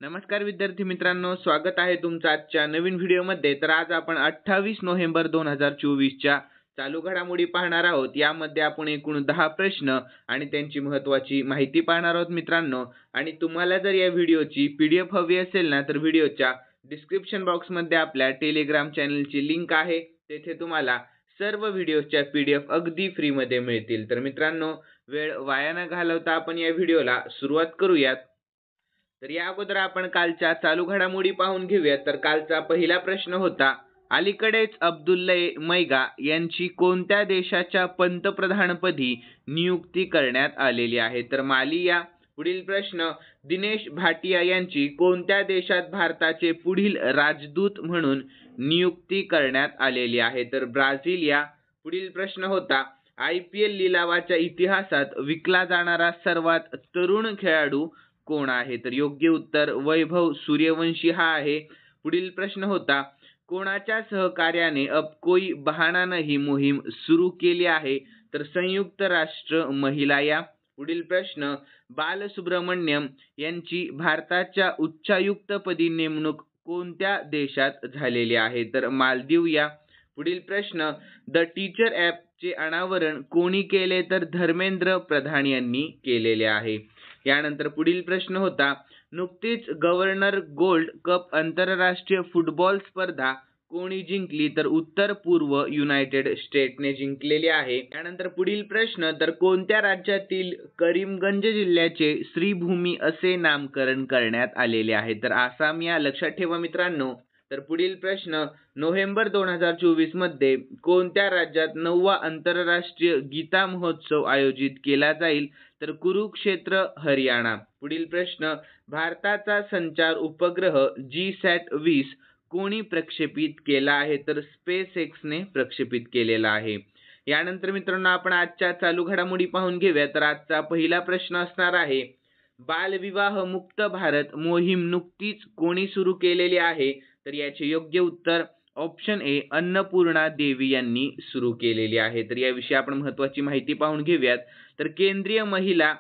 नमस्कार विद्यार्थी मित्रांनो, स्वागत आहे तुमचं आजच्या नवीन व्हिडिओमध्ये। तर आज आपण 28 नोव्हेंबर 2024 च्या चालू घडामोडी पाहणार आहोत। यामध्ये आपण एकूण 10 प्रश्न आणि त्यांची महत्त्वाची माहिती पाहणार आहोत मित्रांनो। आणि तुम्हाला जर या व्हिडिओची पीडीएफ हवी असेल ना, तर व्हिडिओच्या डिस्क्रिप्शन बॉक्समध्ये आपल्या टेलिग्राम चॅनलची लिंक आहे। तेथे तुम्हाला सर्व व्हिडिओच्या पीडीएफ अगदी फ्री मध्ये मिळतील। तर मित्रांनो, वेळ वाया न घालवता आपण या व्हिडिओला सुरुवात करूयात। तर या अगोदर आपण कालच्या चालू घडामोडी पाहून घेऊया। तर कालचा पहिला प्रश्न होता, अलीकडेच अब्दुल्ला मैगा यांची कोणत्या देशाच्या पंतप्रधानपदी नियुक्ती करण्यात आलेली आहे? तर मालिया। पुढील प्रश्न, दिनेश भाटिया यांची कोणत्या देशात भारताचे पुढील राजदूत म्हणून नियुक्ती करण्यात आलेली आहे? तर ब्राझील या। पुढील प्रश्न होता, IPL लिलावाच्या इतिहासात विकला जाणारा सर्वात तरुण खेळाडू कोण आहे? तर योग्य उत्तर वैभव सूर्यवंशी हा आहे। पुढील प्रश्न होता, कोणाच्या सहकार्याने अब कोई बहाना नहीं मोहीम सुरू केली आहे? तर संयुक्त राष्ट्र महिला या। पुढील प्रश्न, बालसुब्रमण्यम यांची भारताच्या उच्चायुक्तपदी नेमणूक कोणत्या देशात झालेली आहे? तर मालदीव या। पुढील प्रश्न, द टीचर ॲपचे अनावरण कोणी केले? तर धर्मेंद्र प्रधान यांनी केलेले आहे। यानंतर पुढील प्रश्न होता, नुकतीच गव्हर्नर गोल्ड कप आंतरराष्ट्रीय फुटबॉल स्पर्धा कोणी जिंकली? तर उत्तर पूर्व युनायटेड स्टेटने जिंकलेली आहे। त्यानंतर पुढील प्रश्न, तर कोणत्या राज्यातील करीमगंज जिल्ह्याचे श्रीभूमी असे नामकरण करण्यात आलेले आहे? तर आसाम या। लक्षात ठेवा मित्रांनो। तर पुढील प्रश्न, नोव्हेंबर 2024 मध्ये कोणत्या राज्यात 9वा आंतरराष्ट्रीय गीता महोत्सव आयोजित केला जाईल? तर कुरुक्षेत्र हरियाणा। पुढील प्रश्न, भारताचा संचार उपग्रह GSAT-20 कोणी प्रक्षेपित केला आहे? तर SpaceX ने प्रक्षेपित केलेला आहे। यानंतर मित्रांनो, आपण आजच्या चालू घडामोडी पाहून घेऊया। तर आजचा पहिला प्रश्न असणार आहे, बालविवाह मुक्त भारत मोहीम नुकतीच कोणी सुरू केलेली आहे? तर याचे योग्य उत्तर ऑप्शन ए अन्नपूर्णा देवी यांनी सुरू केलेली आहे। तर याविषयी आपण महत्त्वाची माहिती पाहून घेऊयात। तर केंद्रीय महिला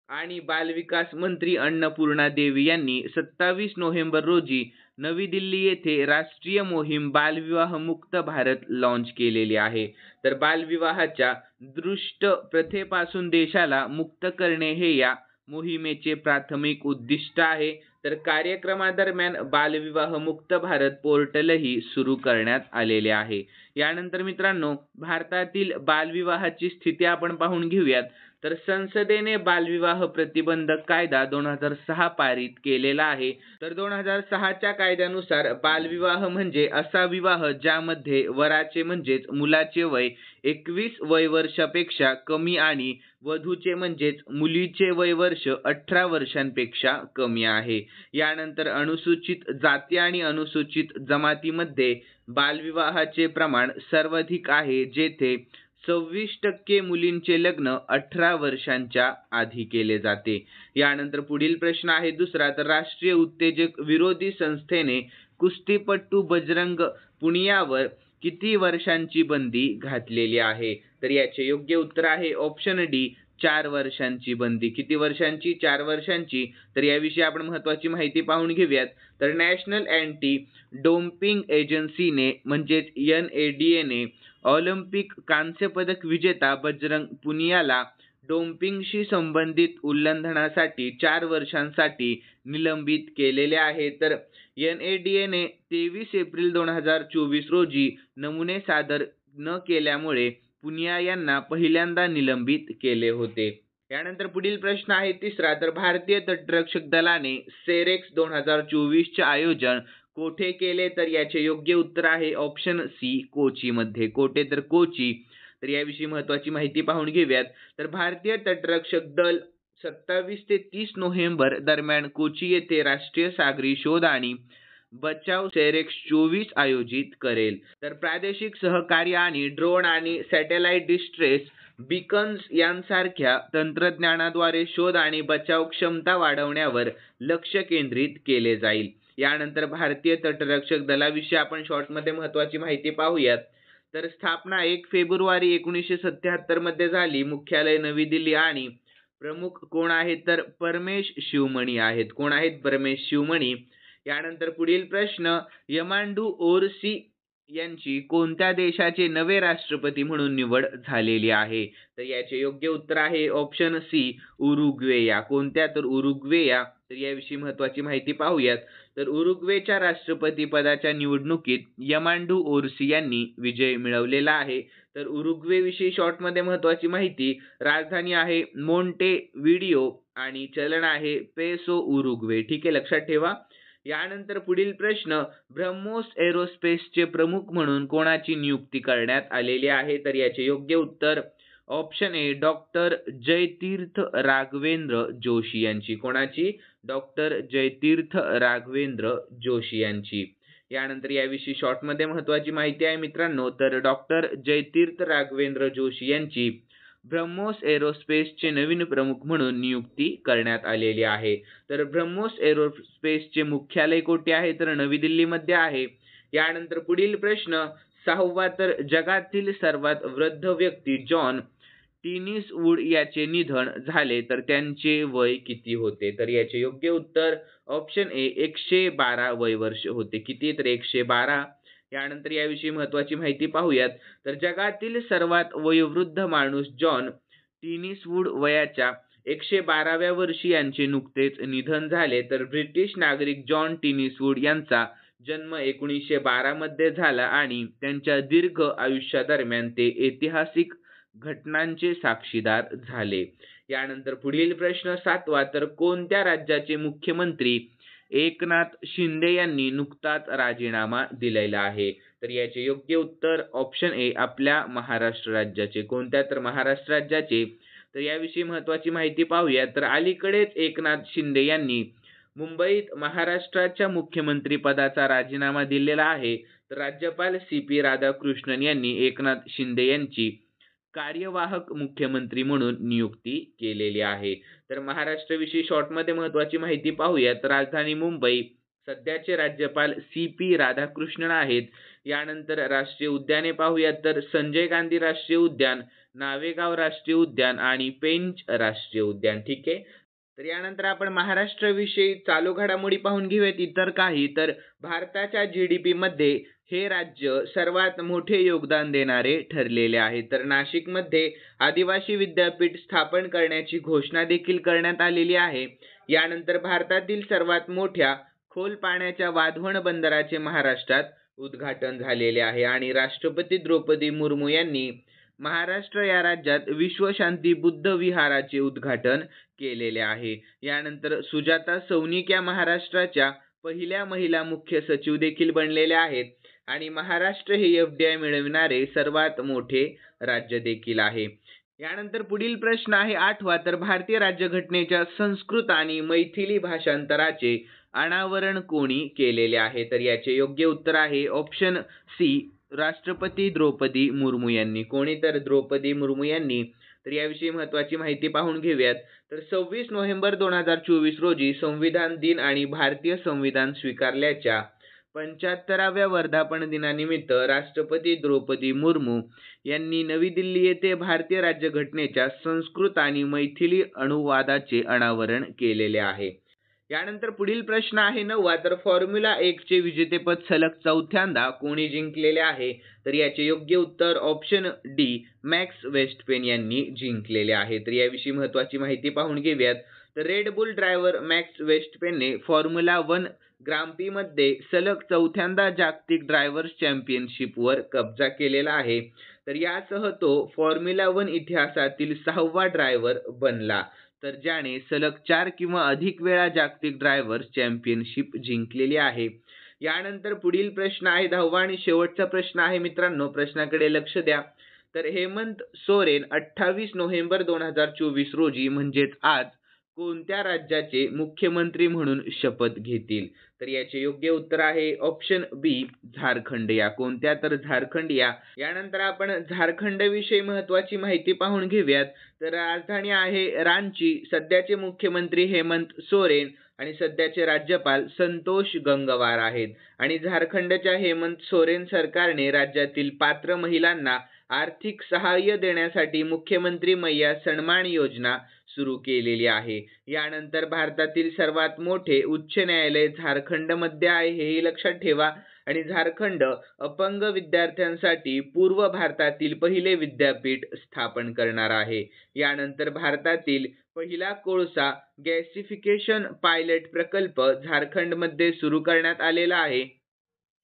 आणि बालविकास मंत्री अन्नपूर्णा देवी यांनी 27 नोव्हेंबर रोजी नवी दिल्ली येथे राष्ट्रीय मोहीम बालविवाह मुक्त भारत लॉन्च केलेली आहे। तर बालविवाहाच्या दुष्ट प्रथेपासून देशाला मुक्त करणे हे या मोहिमेचे प्राथमिक उद्दिष्ट आहे। तर कार्यक्रमादरम्यान बालविवाह मुक्त भारत पोर्टलही सुरू करण्यात आलेले आहे। यानंतर मित्रांनो, भारतातील बालविवाहाची स्थिती आपण पाहून घेऊयात। तर संसदेने बालविवाह प्रतिबंधक कायदा 2006 पारित केलेला आहे। तर 2006 च्या कायद्यानुसार बालविवाह म्हणजे असा विवाह ज्यामध्ये वराचे म्हणजेच मुलाचे वय 21 वय वर्षापेक्षा कमी आणि वधूचे म्हणजेच मुलीचे वय वर्ष 18 वर्षांपेक्षा कमी आहे। यानंतर अनुसूचित जाती आणि अनुसूचित जमातीमध्ये बालविवाहाचे प्रमाण सर्वाधिक आहे, जेथे 26% मुलींचे लग्न 18 वर्षांच्या आधी केले जाते। यानंतर पुढील प्रश्न आहे दुसरा, तर राष्ट्रीय उत्तेजक विरोधी संस्थेने कुस्तीपट्टू बजरंग पुनियावर किती वर्षांची बंदी घातलेली आहे? तर याचे योग्य उत्तर आहे ऑप्शन डी 4 वर्षांची बंदी। किती वर्षांची? 4 वर्षांची। तर याविषयी आपण महत्त्वाची माहिती पाहून घेऊयात। तर नॅशनल अँटी डोपिंग एजन्सीने म्हणजेच NADA ने ऑलिम्पिक कांस्य पदक विजेता बजरंग पुनियाला डोपिंगशी संबंधित उल्लंघनासाठी 4 वर्षांसाठी निलंबित केलेले आहे। तर NADA ने 23 एप्रिल 2024 रोजी नमुने सादर न केल्यामुळे पुनिया यांना पहिल्यांदा निलंबित केले होते। यानंतर पुढील प्रश्न आहे तिसरा, तर भारतीय तटरक्षक दलाने सेरेक्स 2024 चे आयोजन कोठे केले? तर याचे योग्य उत्तर आहे ऑप्शन सी कोची मध्ये। कोठे? तर कोची। तर याविषयी महत्त्वाची माहिती पाहून घेऊयात। तर भारतीय तटरक्षक दल 27 ते 30 नोव्हेंबर दरम्यान कोची येथे राष्ट्रीय सागरी शोध आणि बचाव सेरेक्स 24 आयोजित करेल। तर प्रादेशिक सहकार्य आणि ड्रोन आणि सॅटेलाइट डिस्ट्रेस बीकन्स यांसारख्या तंत्रज्ञानाद्वारे शोध आणि बचाव क्षमता वाढवण्यावर लक्ष केंद्रित केले जाईल। यानंतर भारतीय तटरक्षक दलाविषयी आपण शॉर्टमध्ये महत्त्वाची माहिती पाहूयात। तर स्थापना 1 फेब्रुवारी 1977 मध्ये झाली। मुख्यालय नवी दिल्ली आणि प्रमुख कोण आहेत तर परमेश शिवमणी आहेत. कोण आहेत? परमेश शिवमणी. यानंतर पुढील प्रश्न, यमांडू ओरसी यांची कोणत्या देशाचे नवे राष्ट्रपती म्हणून निवड झालेली आहे? तर याचे योग्य उत्तर आहे ऑप्शन सी, उरुग्वेया. कोणत्या? तर उरुग्वेया. तर याविषयी महत्त्वाची माहिती पाहूयात. तर उरुग्वेच्या राष्ट्रपती पदाच्या निवडणुकीत यमांडू ओरसी यांनी विजय मिळवलेला आहे. तर उरुग्वे विषयी शॉर्टमध्ये महत्त्वाची माहिती, राजधानी आहे मोंटेव्हिडिओ आणि चलन आहे पेसो उरुग्वे. ठीक आहे, लक्षात ठेवा. यानंतर पुढील प्रश्न, ब्रह्मोस एरोस्पेसचे प्रमुख म्हणून कोणाची नियुक्ती करण्यात आलेली आहे? तर याचे योग्य उत्तर option A, doctor Jayatirtha Raghavendra Joshi यांची. कोणाची? डॉक्टर जयतीर्थ राघवेंद्र जोशी यांची. यानंतर याविषयी शॉर्टमध्ये महत्त्वाची माहिती आहे मित्रांनो, तर डॉक्टर जयतीर्थ राघवेंद्र जोशी यांची ब्रह्मोस एरोस्पेसचे नवीन प्रमुख म्हणून नियुक्ती करण्यात आलेली आहे. तर ब्रह्मोस एरोस्पेसचे मुख्यालय कोठे आहे? तर नवी दिल्लीमध्ये आहे. यानंतर पुढील प्रश्न 6वा, तर जगातील सर्वात वृद्ध व्यक्ती जॉन टिनीस वूड याचे निधन झाले तर त्यांचे वय किती होते? तर याचे योग्य उत्तर ऑप्शन ए, 112 वय वर्ष होते. किती? तर 112. यानंतर याविषयी महत्त्वाची माहिती पाहूयात. तर जगातील सर्वात वयोवृद्ध माणूस जॉन टिनीसवूड वयाच्या 112व्या वर्षी यांचे नुकतेच निधन झाले. तर ब्रिटिश नागरिक जॉन टिनीसवूड यांचा जन्म 1912 मध्ये झाला आणि त्यांच्या दीर्घ आयुष्यादरम्यान ते ऐतिहासिक घटनांचे साक्षीदार झाले. यानंतर पुढील प्रश्न 7वा, तर कोणत्या राज्याचे मुख्यमंत्री एकनाथ शिंदे यांनी नुकताच राजीनामा दिलेला आहे? तर याचे योग्य उत्तर ऑप्शन ए, आपल्या महाराष्ट्र राज्याचे. कोणत्या? तर महाराष्ट्र राज्याचे. तर याविषयी महत्त्वाची माहिती पाहूया. तर अलीकडेच एकनाथ शिंदे यांनी मुंबईत महाराष्ट्राच्या मुख्यमंत्री पदाचा राजीनामा दिलेला आहे. तर राज्यपाल CP राधाकृष्णन यांनी एकनाथ शिंदे यांची कार्यवाहक मुख्यमंत्री म्हणून नियुक्ती केलेली आहे. तर महाराष्ट्राविषयी शॉर्टमध्ये महत्त्वाची माहिती पाहूया. तर राजधानी मुंबई, सध्याचे राज्यपाल CP राधाकृष्णन आहेत. यानंतर राष्ट्रीय उद्याने पाहूयात. तर संजय गांधी राष्ट्रीय उद्यान, नावेगाव राष्ट्रीय उद्यान आणि पेंच राष्ट्रीय उद्यान. ठीक आहे. तर यानंतर आपण महाराष्ट्राविषयी चालू घडामोडी पाहून घेऊयात इतर काही. तर भारताच्या GDP मध्ये हे राज्य सर्वात मोठे योगदान देणारे ठरलेले आहे. तर नाशिकमध्ये आदिवासी विद्यापीठ स्थापन करण्याची घोषणा देखील करण्यात आलेली आहे. यानंतर भारतातील सर्वात मोठ्या खोल पाण्याच्या वाधवण बंदराचे महाराष्ट्रात उद्घाटन झालेले आहे आणि राष्ट्रपती द्रौपदी मुर्मू यांनी महाराष्ट्र या राज्यात विश्वशांती बुद्ध विहाराचे उद्घाटन केलेले आहे. यानंतर सुजाता सौनिक या महाराष्ट्राच्या पहिल्या महिला मुख्य सचिव देखील बनलेल्या आहेत आणि महाराष्ट्र हे FDI मिळविणारे सर्वात मोठे राज्य देखील आहे. यानंतर पुढील प्रश्न आहे 8वा, तर भारतीय राज्यघटनेच्या संस्कृत आणि मैथिली भाषांतराचे अनावरण कोणी केलेले आहे? तर याचे योग्य उत्तर आहे ऑप्शन सी, राष्ट्रपती द्रौपदी मुर्मू यांनी. कोणी? तर द्रौपदी मुर्मू यांनी. तर याविषयी महत्त्वाची माहिती पाहून घेऊयात. तर 26 नोव्हेंबर 2024 रोजी संविधान दिन आणि भारतीय संविधान स्वीकारल्याच्या 75व्या वर्धापन दिनानिमित्त राष्ट्रपती द्रौपदी मुर्मू यांनी नवी दिल्ली येथे भारतीय राज्यघटनेच्या संस्कृत आणि मैथिली अनुवादाचे अनावरण केलेले आहे. यानंतर पुढील प्रश्न आहे 9वा, तर फॉर्म्युला 1 चे विजेतेपद सलग चौथ्यांदा कोणी जिंकलेले आहे? तर याचे योग्य उत्तर ऑप्शन डी, मॅक्स वेस्टपेन यांनी जिंकलेले आहे. तर याविषयी महत्त्वाची माहिती पाहून घेऊयात. तर रेड बुल ड्रायव्हर मॅक्स वेस्टपेनने फॉर्म्युला 1 ग्रांड प्री मध्ये सलग चौथ्यांदा जागतिक ड्रायव्हर्स चॅम्पियनशिपवर कब्जा केलेला आहे. तर यासह तो फॉर्म्युला 1 इतिहासातील 6वा ड्रायव्हर बनला, तर ज्याने सलग 4 किंवा अधिक वेळा जागतिक ड्रायव्हर्स चॅम्पियनशिप जिंकलेली आहे. यानंतर पुढील प्रश्न आहे 10वा आणि शेवटचा प्रश्न आहे मित्रांनो, प्रश्नाकडे लक्ष द्या. तर हेमंत सोरेन 28 नोव्हेंबर 2024 रोजी म्हणजेच आज कोणत्या राज्याचे मुख्यमंत्री म्हणून शपथ घेतील? तर याचे योग्य उत्तर आहे ऑप्शन बी, झारखंड या. कोणत्या? तर झारखंड या. यानंतर आपण झारखंड विषयी महत्त्वाची माहिती पाहून घेऊयात. तर राजधानी आहे रांची, सध्याचे मुख्यमंत्री हेमंत सोरेन आणि सध्याचे राज्यपाल संतोष गंगवार आहेत आणि झारखंडच्या हेमंत सोरेन सरकारने राज्यातील पात्र महिलांना आर्थिक सहाय्य देण्यासाठी मुख्यमंत्री मैया सन्मान योजना सुरू केलेली आहे. यानंतर भारतातील सर्वात मोठे उच्च न्यायालय झारखंडमध्ये आहे, हेही लक्षात ठेवा. आणि झारखंड अपंग विद्यार्थ्यांसाठी पूर्व भारतातील पहिले विद्यापीठ स्थापन करणार आहे. यानंतर भारतातील पहिला कोळसा गॅसिफिकेशन पायलट प्रकल्प झारखंडमध्ये सुरू करण्यात आलेला आहे.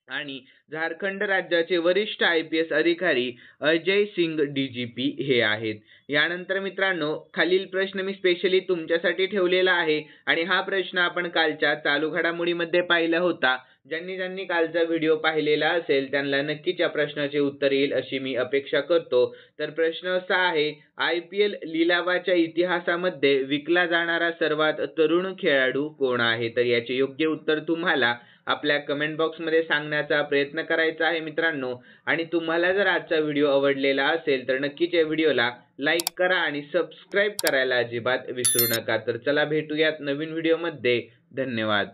आणि झारखंड राज्याचे वरिष्ठ IPS अधिकारी अजय सिंग DGP हे आहेत. यानंतर मित्रांनो, खालील प्रश्न मी स्पेशली तुमच्यासाठी ठेवलेला आहे आणि हा प्रश्न आपण कालच्या चालू घडामोडीमध्ये पाहिला होता. ज्यांनी कालचा व्हिडिओ पाहिलेला असेल त्यांना नक्कीच या प्रश्नाचे उत्तर येईल अशी मी अपेक्षा करतो. तर प्रश्न असा आहे, IPL लिलावाच्या इतिहासामध्ये विकला जाणारा सर्वात तरुण खेळाडू कोण आहे? तर याचे योग्य उत्तर तुम्हाला आपल्या कमेंट बॉक्समध्ये सांगण्याचा प्रयत्न करायचा आहे मित्रांनो. आणि तुम्हाला जर आजचा व्हिडिओ आवडलेला असेल तर नक्कीच या व्हिडिओला लाईक करा आणि सबस्क्राईब करायला अजिबात विसरू नका. तर चला भेटूयात नवीन व्हिडिओमध्ये. धन्यवाद.